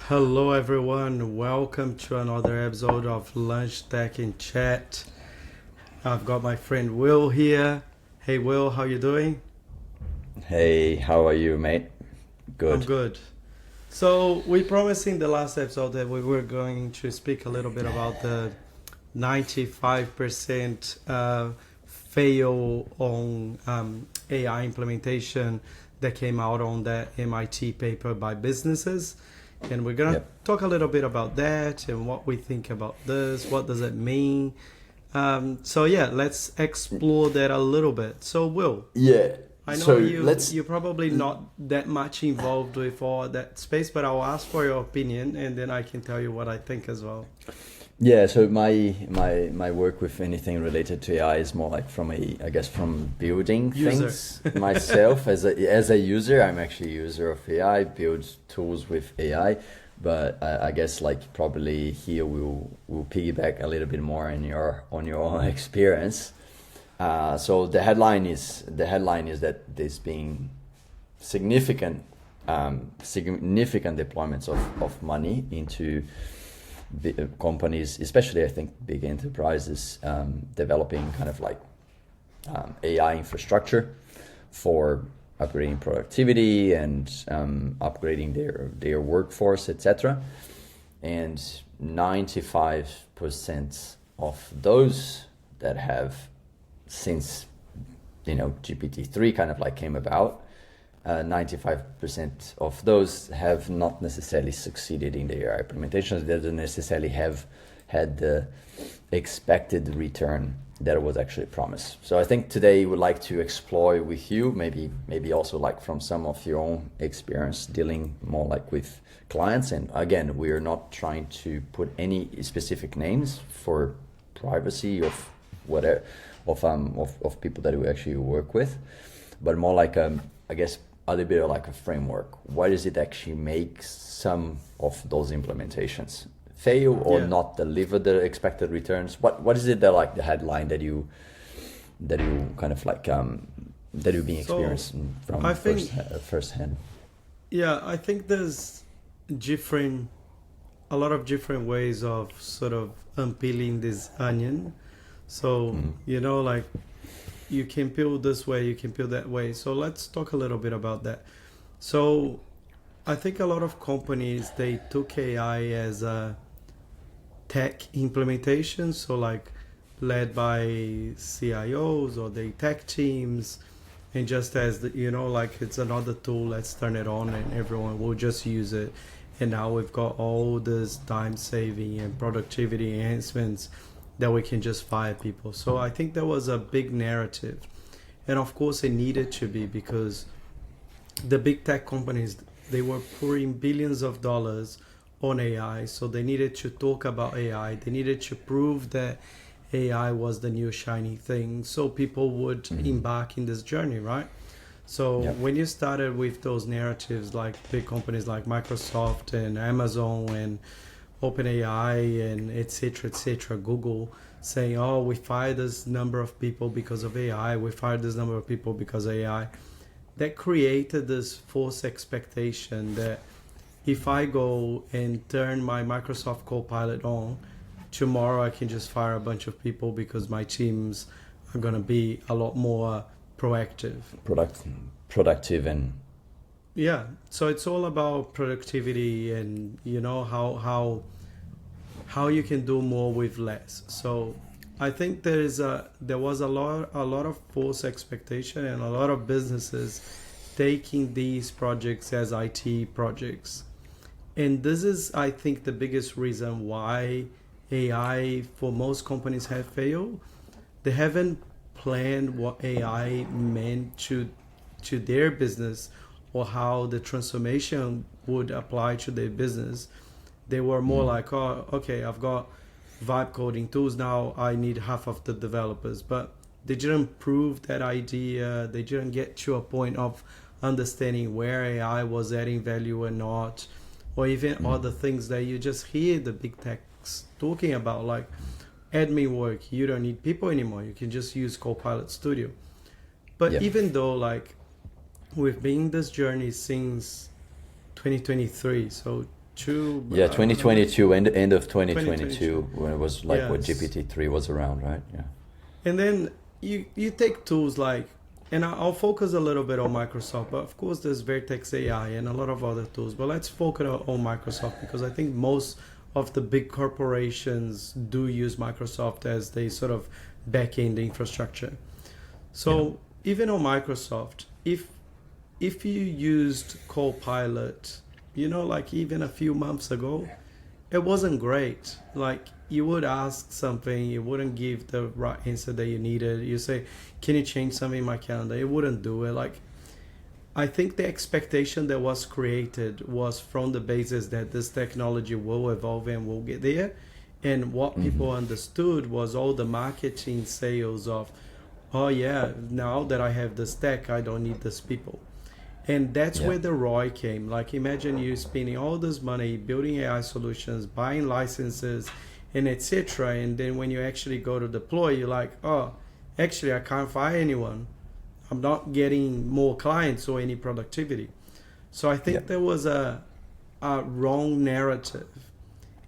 Hello, everyone. Welcome to another episode of Lunch Tech in Chat. I've got my friend Will here. Hey, Will, how you doing? Hey, how are you, mate? I'm Good. good. So we promised in the last episode that we were going to speak a little bit about the 95% fail on AI implementation that came out on that MIT paper by businesses. And we're going to Yep. talk a little bit about that and what we think about this. What does it mean? So let's explore that a little bit. So, Will, Yeah. I know So you let's. you're probably not that much involved with all that space, but I'll ask for your opinion and then I can tell you what I think as well. Yeah. So my work with anything related to AI is more like from I guess from building User. things myself as a user. I'm actually a user of AI, build tools with AI, but I guess like probably here we'll piggyback a little bit more on your own experience. So the headline is that there's been significant significant deployments of money into companies, especially I think big enterprises, developing kind of like AI infrastructure for upgrading productivity and upgrading their workforce, etc. And 95% of those that have since GPT-3 kind of like came about, 95% of those have not necessarily succeeded in their implementations. They don't necessarily have had the expected return that was actually promised. So I think today we would like to explore with you, maybe also like from some of your own experience dealing more like with clients. And again, we are not trying to put any specific names for privacy of whatever of people that we actually work with, but more like I guess a little bit of like a framework. Why does it actually make some of those implementations fail or Yeah. not deliver the expected returns? What is it that like the headline that you kind of like that you've been So experiencing I from think first hand? I think there's different a lot of different ways of sort of unpeeling this onion. So, Mm. like you can peel this way, you can peel that way. So let's talk a little bit about that. So I think a lot of companies they took AI as a tech implementation, so like led by CIOs or the tech teams, and just as like it's another tool, let's turn it on and everyone will just use it. And now we've got all this time saving and productivity enhancements that we can just fire people. So I think there was a big narrative, and of course it needed to be because the big tech companies they were pouring billions of dollars on AI, so they needed to talk about AI. They needed to prove that AI was the new shiny thing, so people would Mm. embark in this journey, right? So Yep. when you started with those narratives, like big companies like Microsoft and Amazon and OpenAI and etc., Google saying, "Oh, we fired this number of people because of AI. We fired this number of people because of AI." That created this false expectation that if I go and turn my Microsoft Copilot on, tomorrow I can just fire a bunch of people because my teams are going to be a lot more proactive. Product productive and Yeah, so it's all about productivity and how you can do more with less. So I think there was a lot of false expectation and a lot of businesses taking these projects as IT projects. And this is, I think, the biggest reason why AI for most companies have failed. They haven't planned what AI meant to their business or how the transformation would apply to their business. They were more mm, like, oh, okay, I've got vibe coding tools now. I need half of the developers, but they didn't prove that idea. They didn't get to a point of understanding where AI was adding value or not, or even mm, other things that you just hear the big techs talking about, like admin work. You don't need people anymore. You can just use Copilot Studio. But yep. even though like we've been in this journey since 2023, so 2022. Yeah, 2022, end of 2022. 2022, when it was like what Yes. GPT-3 was around, right? Yeah. And then you take tools like, and I'll focus a little bit on Microsoft, but of course there's Vertex AI and a lot of other tools. But let's focus on Microsoft because I think most of the big corporations do use Microsoft as they sort of back-end infrastructure. So even on Microsoft, if you used Copilot, like even a few months ago, it wasn't great. Like you would ask something, it wouldn't give the right answer that you needed. You say, "Can you change something in my calendar?" It wouldn't do it. Like I think the expectation that was created was from the basis that this technology will evolve and will get there. And what people understood was all the marketing sales of, oh yeah, now that I have this tech, I don't need these people. And that's Yeah. where the ROI came. Like imagine you spending all this money building AI solutions, buying licenses, and etc. And then when you actually go to deploy, you're like, oh, actually I can't find anyone. I'm not getting more clients or any productivity. So I think Yeah. there was a wrong narrative.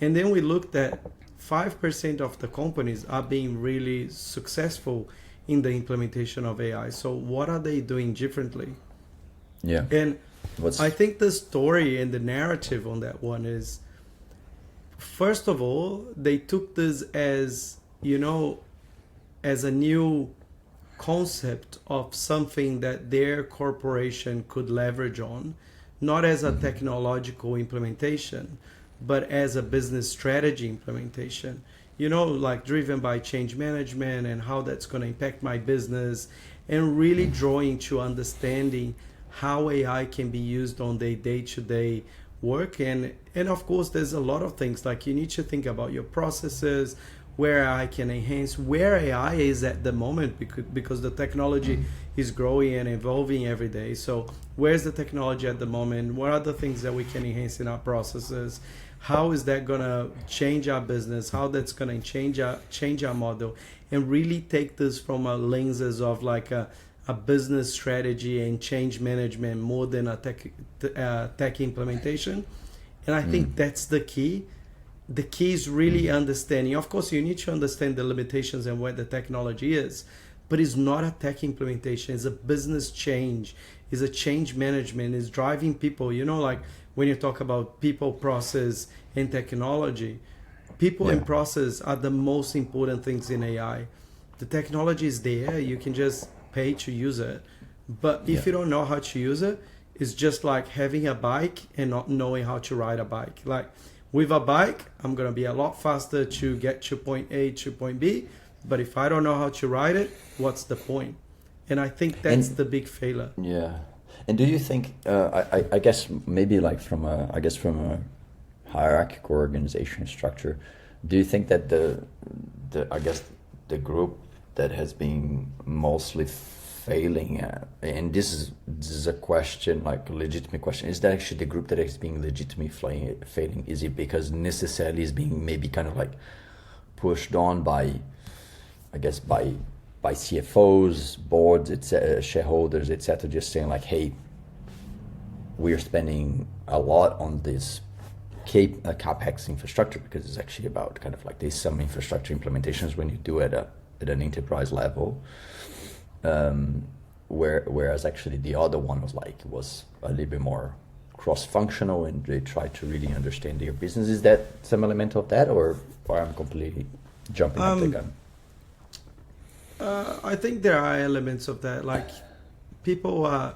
And then we looked at 5% of the companies are being really successful in the implementation of AI. So what are they doing differently? Yeah. And What's I think the story and the narrative on that one is, first of all, they took this as, as a new concept of something that their corporation could leverage on, not as a technological implementation, but as a business strategy implementation. Like driven by change management and how that's going to impact my business, and really drawing to understanding how AI can be used on their day-to-day work. And of course, there's a lot of things like you need to think about your processes, where AI can enhance, where AI is at the moment, because the technology is growing and evolving every day. So where's the technology at the moment? What are the things that we can enhance in our processes? How is that going to change our business? How that's going to change our model? And really take this from a lenses of like a business strategy and change management more than a tech implementation. And I think that's the key. The key is really understanding. Of course, you need to understand the limitations and where the technology is, but it's not a tech implementation. It's a business change. It's a change management. It's driving people. Like when you talk about people, process, and technology, people and process are the most important things in AI. The technology is there. You can just pay to use it. But if you don't know how to use it, it's just like having a bike and not knowing how to ride a bike. Like with a bike, I'm going to be a lot faster to get to point A to point B. But if I don't know how to ride it, what's the point? And I think that's And the big failure. yeah. And do you think I guess maybe like from a hierarchical organization structure, do you think that the I guess the group that has been mostly failing and this is a question, like a legitimate question, is that actually the group that is being legitimately failing? Is it because necessarily is being maybe kind of like pushed on by, I guess, by CFOs, boards, etc., shareholders, etc., just saying like, hey, we're spending a lot on this capex infrastructure, because it's actually about kind of like there's some infrastructure implementations when you do at an enterprise level, whereas actually the other one was a little bit more cross-functional, and they try to really understand their business. Is that some element of that, or I'm completely jumping up the gun? I think there are elements of that. Like people are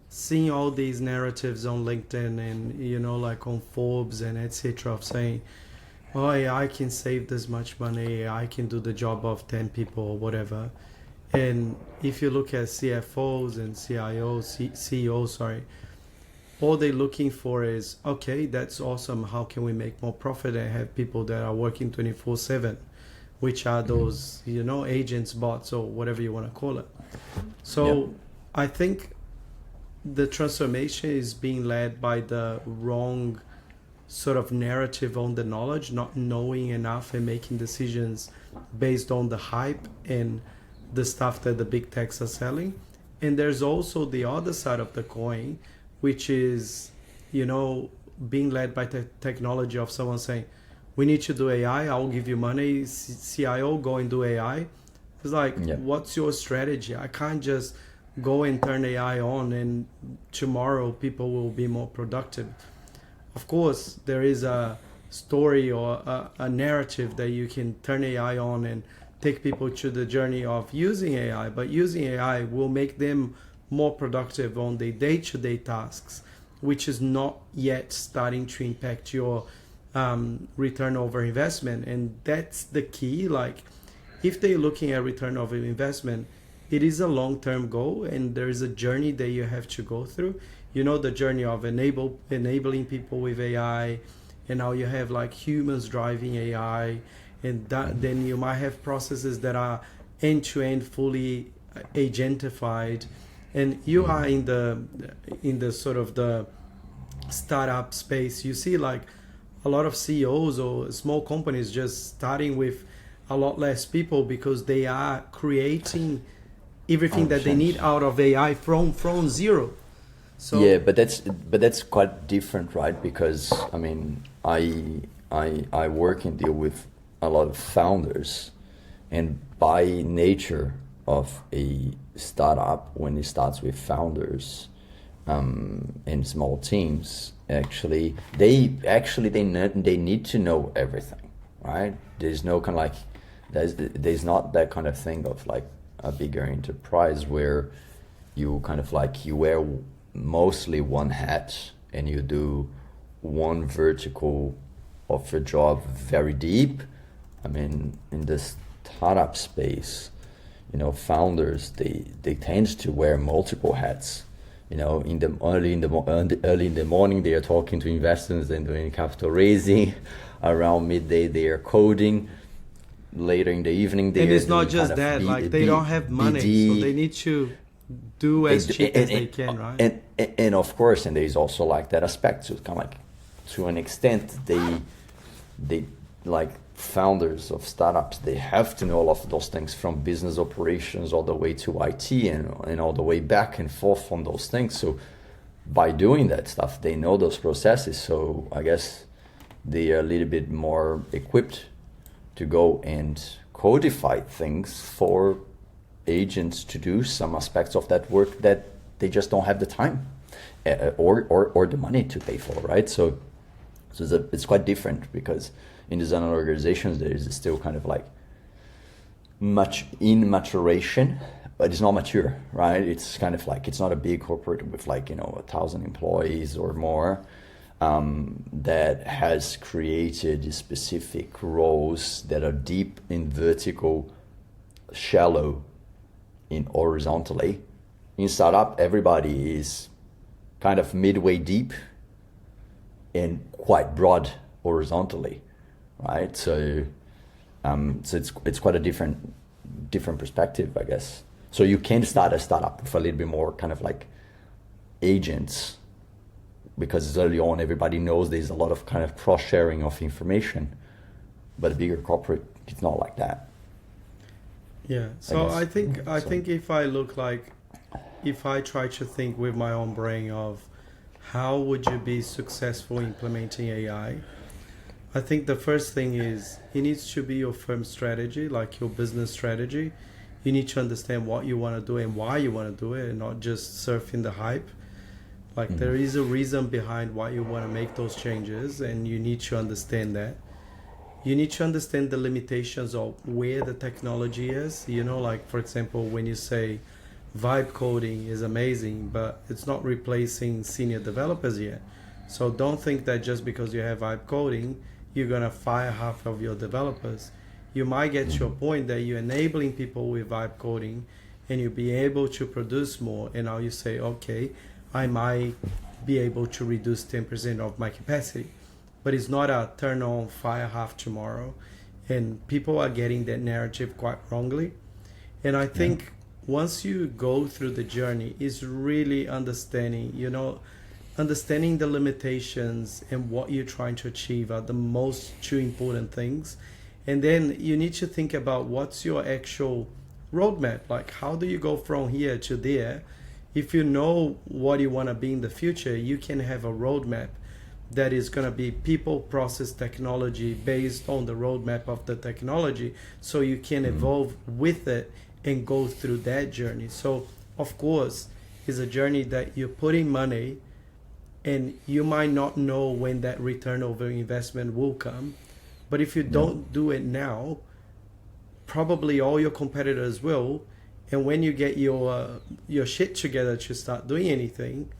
seeing all these narratives on LinkedIn and like on Forbes and etc. of saying, "Oh, AI can save this much money. I can do the job of 10 people or whatever." And if you look at CFOs and CEOs, sorry, all they're looking for is, okay, that's awesome. How can we make more profit and have people that are working 24/7? Which are those, agents, bots, or whatever you want to call it. So I think the transformation is being led by the wrong sort of narrative on the knowledge, not knowing enough and making decisions based on the hype and the stuff that the big techs are selling. And there's also the other side of the coin, which is, being led by the technology of someone saying, we need to do AI, I'll give you money, CIO, go and do AI. It's like, what's your strategy? I can't just go and turn AI on and tomorrow people will be more productive. Of course, there is a story or a narrative that you can turn AI on and take people to the journey of using AI, but using AI will make them more productive on their day-to-day tasks, which is not yet starting to impact your return over investment. And that's the key. Like, if they're looking at return over investment, it is a long-term goal, and there is a journey that you have to go through. You know, the journey of enabling people with AI, and now you have like humans driving AI, and then you might have processes that are end-to-end fully agentified, and you are in the sort of the startup space. You see like a lot of CEOs or small companies just starting with a lot less people because they are creating everything that they need out of AI from zero. So yeah, but that's quite different, right? Because I mean, I work and deal with a lot of founders, and by nature of a startup, when it starts with founders and small teams, they need to know everything, right? There's no kind of like there's not that kind of thing of like a bigger enterprise where you kind of like you wear mostly one hat and you do one vertical of your job very deep. I mean, in the startup space, you know, founders they tend to wear multiple hats. You know, early in the morning they are talking to investors and doing capital raising. Around midday they are coding. Later in the evening they and are it's not just that, like they don't have money, so they need to do as cheap as they can, right? And of course, and there's also like that aspect. So kind of like to an extent, they like founders of startups, they have to know all of those things from business operations all the way to IT and all the way back and forth on those things. So by doing that stuff, they know those processes. So I guess they are a little bit more equipped to go and codify things for agents to do some aspects of that work that they just don't have the time or the money to pay for, right? So it's quite different, because in design organizations there is still kind of like much in maturation, but it's not mature, right? It's kind of like, it's not a big corporate with like, you know, 1,000 employees or more that has created specific roles that are deep in vertical, shallow in horizontally. In startup, everybody is kind of midway deep and quite broad horizontally, right? So it's quite a different perspective, I guess. So you can start a startup with a little bit more kind of like agents, because it's early on, everybody knows there's a lot of kind of cross-sharing of information, but a bigger corporate, it's not like that. Yeah, so I think if I try to think with my own brain of how would you be successful implementing AI, I think the first thing is it needs to be your firm strategy, like your business strategy. You need to understand what you want to do and why you want to do it, and not just surfing the hype. Like there is a reason behind why you want to make those changes, and you need to understand that. You need to understand the limitations of where the technology is. You know, like for example, when you say vibe coding is amazing, but it's not replacing senior developers yet. So don't think that just because you have vibe coding, you're gonna fire half of your developers. You might get to a point that you're enabling people with vibe coding, and you'll be able to produce more. And now you say, okay, I might be able to reduce 10% of my capacity. But it's not a turn on, fire half tomorrow. And people are getting that narrative quite wrongly. And I think once you go through the journey, is really understanding, you know, understanding the limitations and what you're trying to achieve are the most two important things. And then you need to think about what's your actual roadmap. Like, how do you go from here to there? If you know what you want to be in the future, you can have a roadmap. that is going to be people, process, technology based on the roadmap of the technology, so you can evolve with it and go through that journey. So of course it's a journey that you're putting money, and you might not know when that return over investment will come, but if you don't do it now, probably all your competitors will, and when you get your shit together to start doing anything,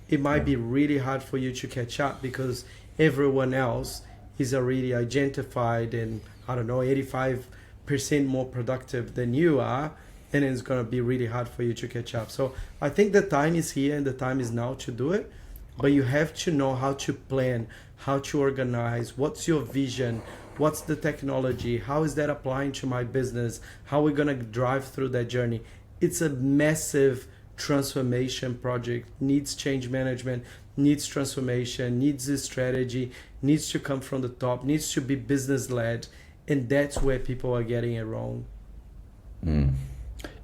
it might be really hard for you to catch up, because everyone else is already identified and, I don't know, 85% more productive than you are, and it's going to be really hard for you to catch up. So I think the time is here and the time is now to do it, but you have to know how to plan, how to organize, what's your vision, what's the technology, how is that applying to my business, how we're going to drive through that journey. It's a massive transformation project, needs change management, needs transformation, needs a strategy, needs to come from the top, needs to be business led, and that's where people are getting it wrong.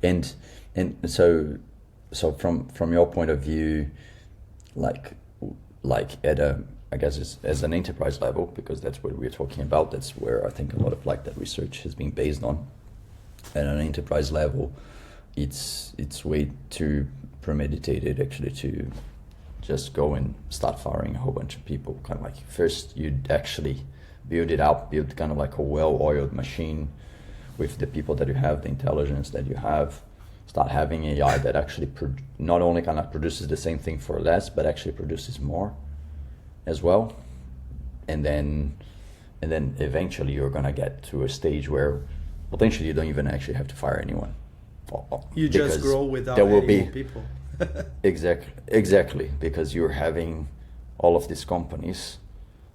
And so from your point of view, like at a, I guess as an enterprise level, because that's what we're talking about, that's where I think a lot of like that research has been based on. At an enterprise level, it's way too premeditated actually to just go and start firing a whole bunch of people. Kind of like first you'd actually build kind of like a well-oiled machine with the people that you have, the intelligence that you have. Start having AI that actually not only kind of produces the same thing for less, but actually produces more as well. And then eventually you're gonna get to a stage where potentially you don't even actually have to fire anyone. You just grow without there will any be more people. exactly, because you're having all of these companies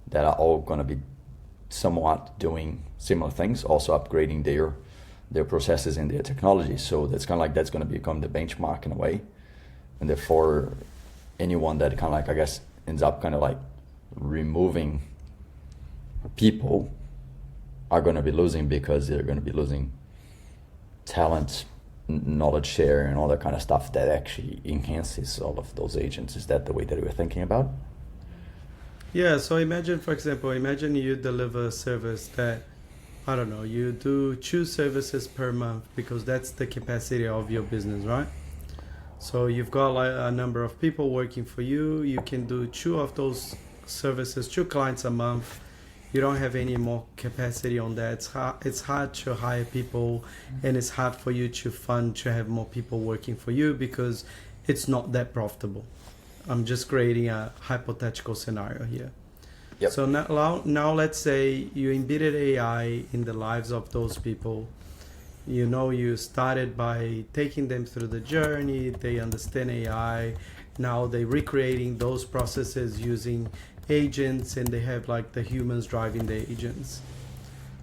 that are all gonna be somewhat doing similar things, also upgrading their processes and their technology. So that's kind of like, that's going to become the benchmark in a way, and therefore anyone that kind of like, I guess, ends up kind of like removing people are going to be losing, because they're going to be losing talent, knowledge share, and all that kind of stuff that actually enhances all of those agents. Is that the way that we were thinking about? Yeah, so imagine, for example, imagine you deliver a service that, I don't know, you do 2 services per month, because that's the capacity of your business, right? So you've got like a number of people working for you. You can do 2 of those services, 2 clients a month. You don't have any more capacity on that. It's hard to hire people, and it's hard for you to fund to have more people working for you, because it's not that profitable. I'm just creating a hypothetical scenario here. Yep. So now let's say you embedded AI in the lives of those people. You know, you started by taking them through the journey. They understand AI. Now they're recreating those processes using agents, and they have like the humans driving the agents.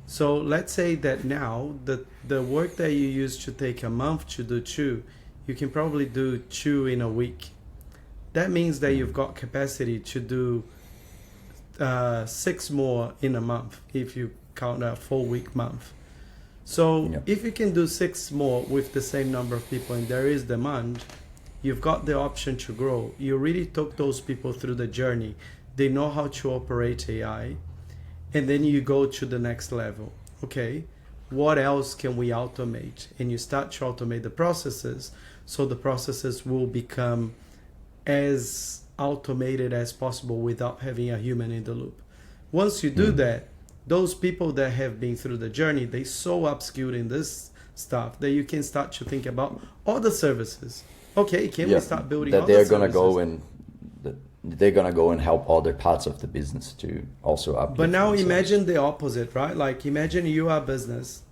So let's say that now the work that you used to take a month to do 2, you can probably do 2 in a week. That means that you've got capacity to do 6 more in a month, if you count a 4-week month. So if you can do 6 more with the same number of people, and there is demand, you've got the option to grow. You really took those people through the journey. They know how to operate AI, and then you go to the next level. Okay, what else can we automate? And you start to automate the processes, so the processes will become as automated as possible without having a human in the loop. Once you do that, those people that have been through the journey, they so upskilled in this stuff that you can start to think about other services. Okay, can we start building that other they're services? They're gonna go and help other parts of the business to also up. But now imagine the opposite, right? Like imagine you are a business,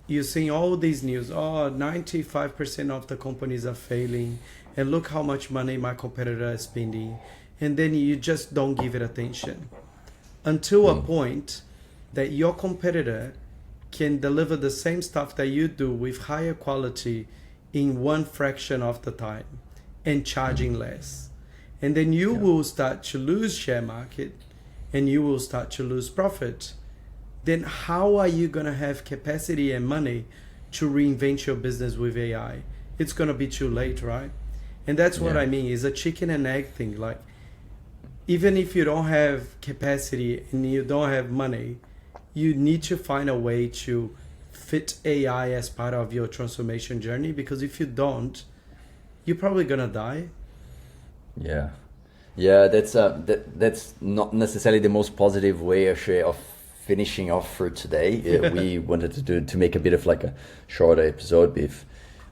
you're seeing all these news, 95% of the companies are failing, and look how much money my competitor is spending, and then you just don't give it attention until a point that your competitor can deliver the same stuff that you do with higher quality in 1 fraction of the time and charging less. And then you will start to lose share market, and you will start to lose profit. Then how are you going to have capacity and money to reinvent your business with AI? It's going to be too late, right? And that's what I mean, is a chicken and egg thing. Like even if you don't have capacity and you don't have money, you need to find a way to fit AI as part of your transformation journey, because if you don't, you're probably gonna die. Yeah, yeah, that's not necessarily the most positive way actually of finishing off for today. We wanted to make a bit of like a shorter episode. If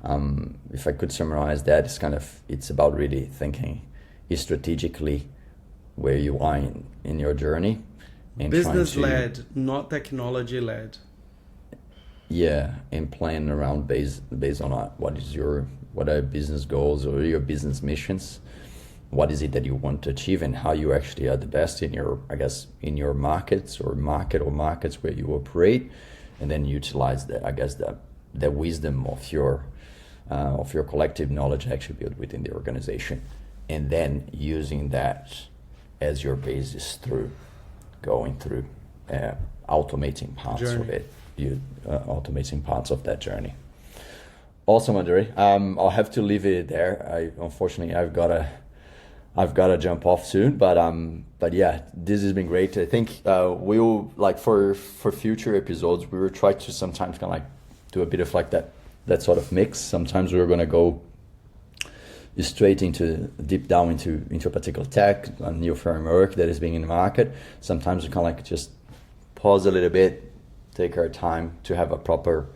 I could summarize that, it's about really thinking strategically where you are in your journey and Business led, not technology led. Yeah, and plan around based on what are your business goals or your business missions. What is it that you want to achieve, and how you actually are the best in your markets or markets where you operate, and then utilize the wisdom of your collective knowledge actually built within the organization, and then using that as your basis through going through automating parts Journey. of it, automating parts of that journey. Awesome, Andre. I'll have to leave it there. Unfortunately I've got to jump off soon, but yeah, this has been great. I think we'll like for future episodes we will try to sometimes kind of like do a bit of like that sort of mix. Sometimes we're gonna go straight into deep down into a particular tech, a new framework that is being in the market. Sometimes we kind of like just pause a little bit, take our time to have a proper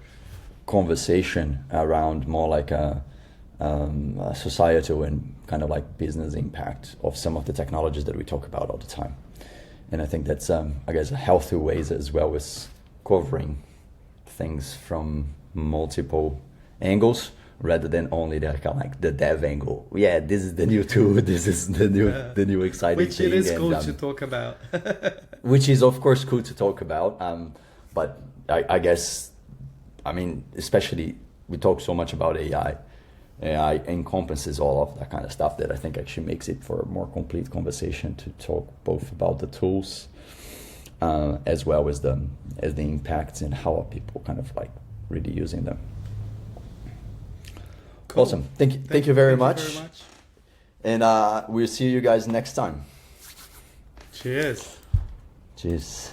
conversation around more like a societal and kind of like business impact of some of the technologies that we talk about all the time. And I think that's I guess a healthy ways as well as covering things from multiple angles rather than only the kind of like the dev angle. Yeah, this is the new tool, this is the new exciting Which thing. it is cool to talk about. Which is of course cool to talk about. But I guess, I mean, especially we talk so much about AI. AI encompasses all of that kind of stuff that I think actually makes it for a more complete conversation to talk both about the tools as well as the impacts and how are people kind of like really using them. Cool. Awesome. Thank you very much. And we'll see you guys next time. Cheers. Cheers.